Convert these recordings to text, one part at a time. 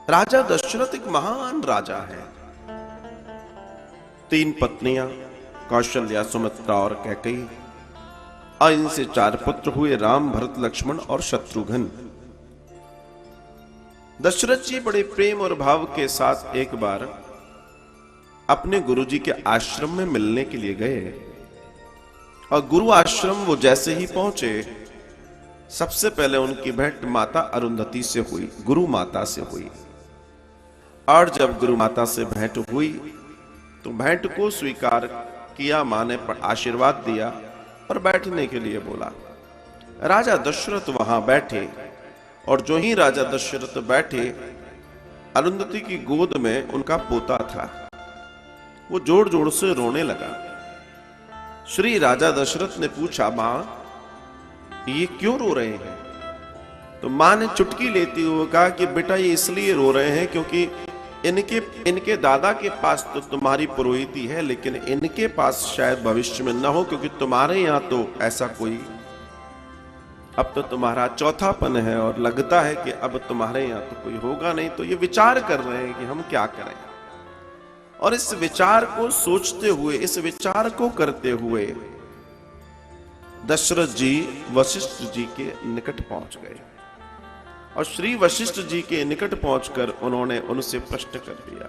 राजा दशरथ एक महान राजा है। 3 पत्नियां कौशल्या, सुमित्रा और कैकेयी, और इनसे 4 पुत्र हुए, राम, भरत, लक्ष्मण और शत्रुघ्न। दशरथ जी बड़े प्रेम और भाव के साथ एक बार अपने गुरुजी के आश्रम में मिलने के लिए गए, और गुरु आश्रम वो जैसे ही पहुंचे, सबसे पहले उनकी भेंट माता अरुंधति से हुई, गुरु माता से हुई। और जब गुरु माता से भेंट हुई तो भेंट को स्वीकार किया, मां ने आशीर्वाद दिया और बैठने के लिए बोला। राजा दशरथ वहां बैठे, और जो ही राजा दशरथ बैठे, अरुंधति की गोद में उनका पोता था। वो जोर जोर से रोने लगा। श्री राजा दशरथ ने पूछा, मां ये क्यों रो रहे हैं? तो मां ने चुटकी लेती हुए कहा कि बेटा ये इसलिए रो रहे हैं क्योंकि इनके दादा के पास तो तुम्हारी पुरोहिती है, लेकिन इनके पास शायद भविष्य में ना हो, क्योंकि तुम्हारे यहां तो ऐसा कोई, अब तो तुम्हारा चौथापन है और लगता है कि अब तुम्हारे यहां तो कोई होगा नहीं। तो ये विचार कर रहे हैं कि हम क्या करें। और इस विचार को सोचते हुए, इस विचार को करते हुए दशरथ जी वशिष्ठ जी के निकट पहुंच गए, और श्री वशिष्ठ जी के निकट पहुंचकर उन्होंने उनसे प्रश्न कर दिया,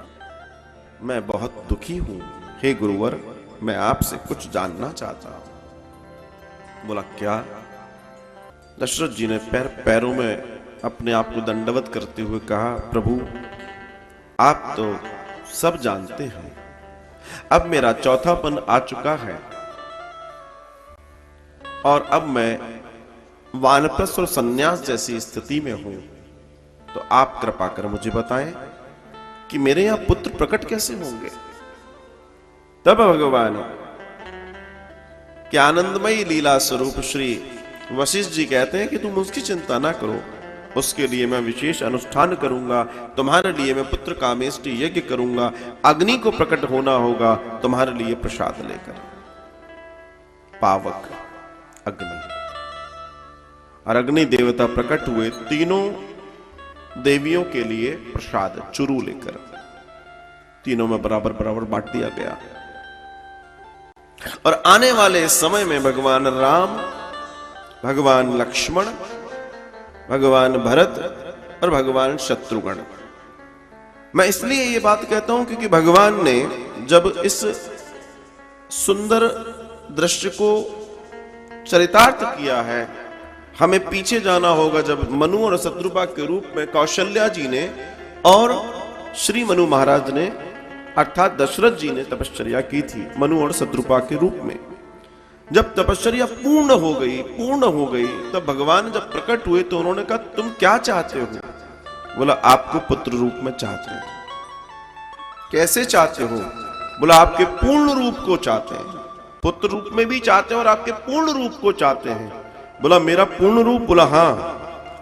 मैं बहुत दुखी हूं, हे गुरुवर, मैं आपसे कुछ जानना चाहता हूं। बोला, क्या? दशरथ जी ने पैरों में अपने आप को दंडवत करते हुए कहा, प्रभु आप तो सब जानते हैं, अब मेरा चौथापन आ चुका है, और अब मैं वानप्रस्थ और सन्यास जैसी स्थिति में हूं। तो आप कृपा कर मुझे बताएं कि मेरे यहां पुत्र प्रकट कैसे होंगे। तब भगवान के आनंदमयी लीला स्वरूप श्री वशिष्ठ जी कहते हैं कि तुम उसकी चिंता ना करो, उसके लिए मैं विशेष अनुष्ठान करूंगा, तुम्हारे लिए मैं पुत्र कामेष्टि यज्ञ करूंगा, अग्नि को प्रकट होना होगा तुम्हारे लिए प्रसाद लेकर। पावक अग्नि, और अग्नि देवता प्रकट हुए, तीनों देवियों के लिए प्रसाद चुरू लेकर तीनों में बराबर बराबर बांट दिया गया। और आने वाले समय में भगवान राम, भगवान लक्ष्मण, भगवान भरत और भगवान शत्रुघ्न, मैं इसलिए ये बात कहता हूं क्योंकि भगवान ने जब इस सुंदर दृश्य को चरितार्थ किया है, हमें पीछे जाना होगा जब मनु और शत्रुपा के रूप में कौशल्या जी ने और श्री मनु महाराज ने, अर्थात दशरथ जी ने तपश्चर्या की थी मनु और शत्रुपा के रूप में। जब तपश्चर्या पूर्ण हो गई, तब भगवान जब प्रकट हुए तो उन्होंने कहा, तुम क्या चाहते हो? बोला, आपको पुत्र रूप में चाहते हैं। कैसे चाहते हो? बोला, आपके पूर्ण रूप को चाहते हैं, पुत्र रूप में भी चाहते हैं और आपके पूर्ण रूप को चाहते हैं। बोला, मेरा पूर्ण रूप? बोला, हां,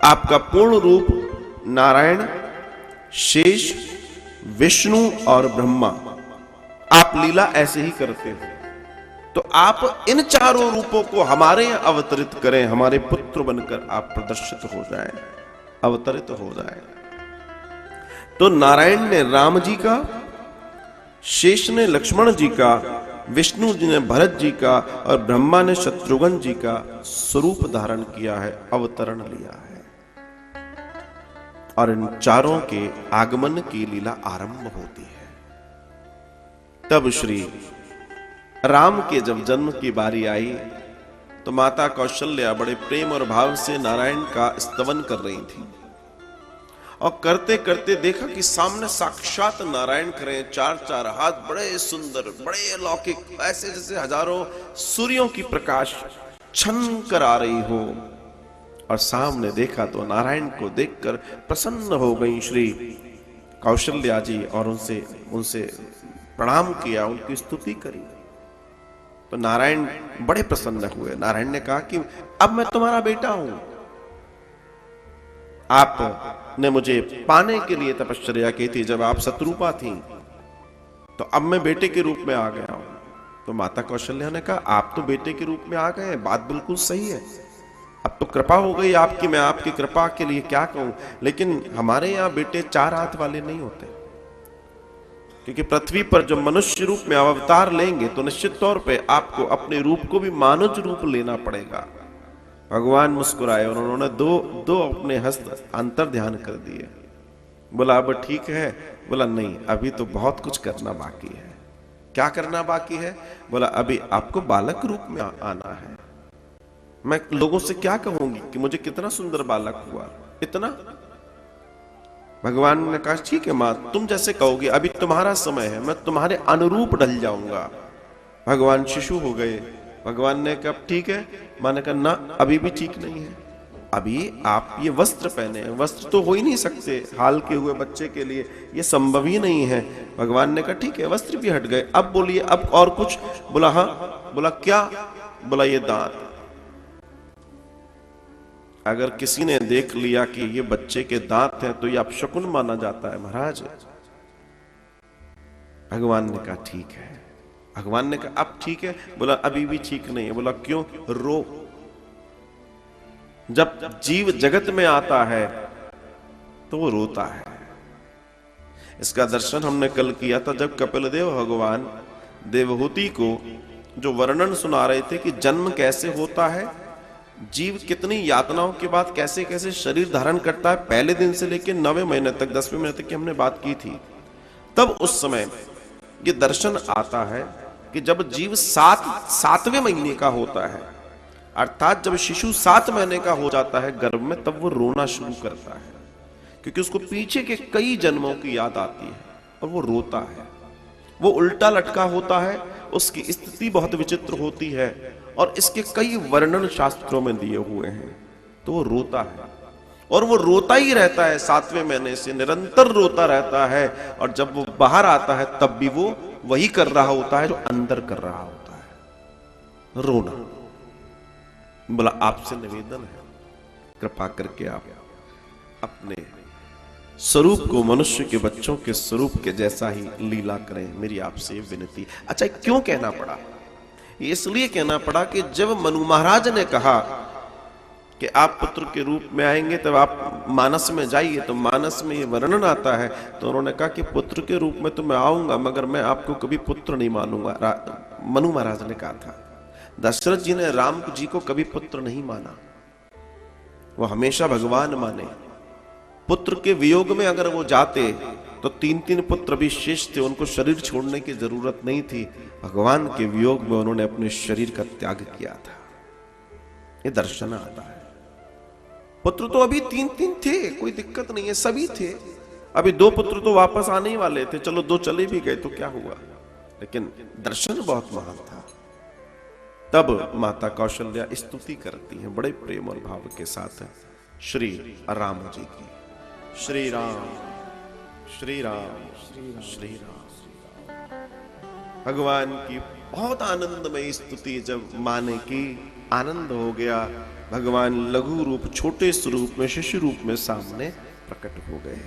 आपका पूर्ण रूप नारायण, शेष, विष्णु और ब्रह्मा, आप लीला ऐसे ही करते हो, तो आप इन चारों रूपों को हमारे यहां अवतरित करें, हमारे पुत्र बनकर आप प्रदर्शित हो जाएं, अवतरित हो जाएं। तो नारायण ने राम जी का, शेष ने लक्ष्मण जी का, विष्णु जी ने भरत जी का और ब्रह्मा ने शत्रुघ्न जी का स्वरूप धारण किया है, अवतरण लिया है। और इन चारों के आगमन की लीला आरंभ होती है। तब श्री राम के जब जन्म की बारी आई तो माता कौशल्या बड़े प्रेम और भाव से नारायण का स्तवन कर रही थी, और करते करते देखा कि सामने साक्षात नारायण खड़े, 4-4 हाथ, बड़े सुंदर, बड़े अलौकिक, ऐसे जैसे हजारों सूर्यों की प्रकाश छन कर आ रही हो। और सामने देखा तो नारायण को देखकर प्रसन्न हो गई श्री कौशल्या जी, और उनसे प्रणाम किया, उनकी स्तुति करी। तो नारायण बड़े प्रसन्न हुए। नारायण ने कहा कि अब मैं तुम्हारा बेटा हूं, आपने मुझे पाने के लिए तपश्चर्या की थी जब आप शत्रुपा थी, तो अब मैं बेटे के रूप में आ गया हूं। तो माता कौशल्या ने कहा, आप तो बेटे के रूप में आ गए, बात बिल्कुल सही है, अब तो कृपा हो गई आपकी, मैं आपकी कृपा के लिए क्या कहूं। लेकिन हमारे यहां बेटे 4 हाथ वाले नहीं होते, क्योंकि पृथ्वी पर जब मनुष्य रूप में अवतार लेंगे तो निश्चित तौर पे आपको अपने रूप को भी मानव रूप लेना पड़ेगा। भगवान मुस्कुराए और उन्होंने दो अपने हस्त अंतर ध्यान कर दिए। बोला अब ठीक है? बोला नहीं, अभी तो बहुत कुछ करना बाकी है। क्या करना बाकी है? बोला अभी आपको बालक रूप में आना है। मैं लोगों से क्या कहूंगी कि मुझे कितना सुंदर बालक हुआ, इतना। भगवान ने कहा ठीक है मां, तुम जैसे कहोगे, अभी तुम्हारा समय है, मैं तुम्हारे अनुरूप ढल जाऊंगा। भगवान शिशु हो गए। भगवान ने कहा ठीक है। मां ने कहा ना, अभी भी ठीक नहीं है, अभी आप ये वस्त्र पहने हैं, वस्त्र तो हो ही नहीं सकते हाल के हुए बच्चे के लिए, ये संभव ही नहीं है। भगवान ने कहा ठीक है, वस्त्र भी हट गए, अब बोलिए अब और कुछ? बोला हाँ। बोला क्या? बोला ये दांत। अगर किसी ने देख लिया कि ये बच्चे के दांत हैं तो ये अपशकुन माना जाता है महाराज। भगवान ने कहा ठीक है। भगवान ने कहा अब ठीक है? बोला अभी भी ठीक नहीं है। बोला क्यों? रो। जब जीव जगत में आता है तो वो रोता है। इसका दर्शन हमने कल किया था जब कपिल देव भगवान देवहूति को जो वर्णन सुना रहे थे कि जन्म कैसे होता है, जीव कितनी यातनाओं के बाद कैसे कैसे शरीर धारण करता है, पहले दिन से लेकर 9वें महीने तक 10वें महीने तक की हमने बात की थी। तब उस समय ये दर्शन आता है कि जब जीव 7वें महीने का होता है, अर्थात जब शिशु 7 महीने का हो जाता है गर्भ में, तब वो रोना शुरू करता है, क्योंकि उसको पीछे के कई जन्मों की याद आती है और वो रोता है। वो उल्टा लटका होता है, उसकी स्थिति बहुत विचित्र होती है और इसके कई वर्णन शास्त्रों में दिए हुए हैं। तो वो रोता है और वो रोता ही रहता है 7वें महीने से, निरंतर रोता रहता है। और जब वो बाहर आता है तब भी वो वही कर रहा होता है जो अंदर कर रहा होता है, रोना। बोला आपसे निवेदन है, कृपा करके आप अपने स्वरूप को मनुष्य के बच्चों के स्वरूप के जैसा ही लीला करें, मेरी आपसे विनती। अच्छा क्यों कहना पड़ा? इसलिए कहना पड़ा कि जब मनु महाराज ने कहा कि आप पुत्र के रूप में आएंगे तब आप मानस में जाइए, तो मानस में ये वर्णन आता है, तो उन्होंने कहा कि पुत्र के रूप में तो मैं आऊंगा मगर मैं आपको कभी पुत्र नहीं मानूंगा। मनु महाराज ने कहा था। दशरथ जी ने राम जी को कभी पुत्र नहीं माना, वो हमेशा भगवान माने। पुत्र के वियोग में अगर वो जाते तो 3 पुत्र भी शेष थे, उनको शरीर छोड़ने की जरूरत नहीं थी। भगवान के वियोग में उन्होंने अपने शरीर का त्याग किया था। ये दर्शन आता है। पुत्र तो अभी 3 थे, कोई दिक्कत नहीं है, सभी थे। अभी 2 पुत्र तो वापस आने ही वाले थे, चलो 2 चले भी गए तो क्या हुआ, लेकिन दर्शन बहुत महान था। तब माता कौशल्या स्तुति करती हैं बड़े प्रेम और भाव के साथ श्री राम जी की। श्री राम श्री राम श्री राम। भगवान की बहुत आनंदमय स्तुति जब माने की, आनंद हो गया। भगवान लघु रूप, छोटे स्वरूप में, शिशु रूप में सामने प्रकट हो गए।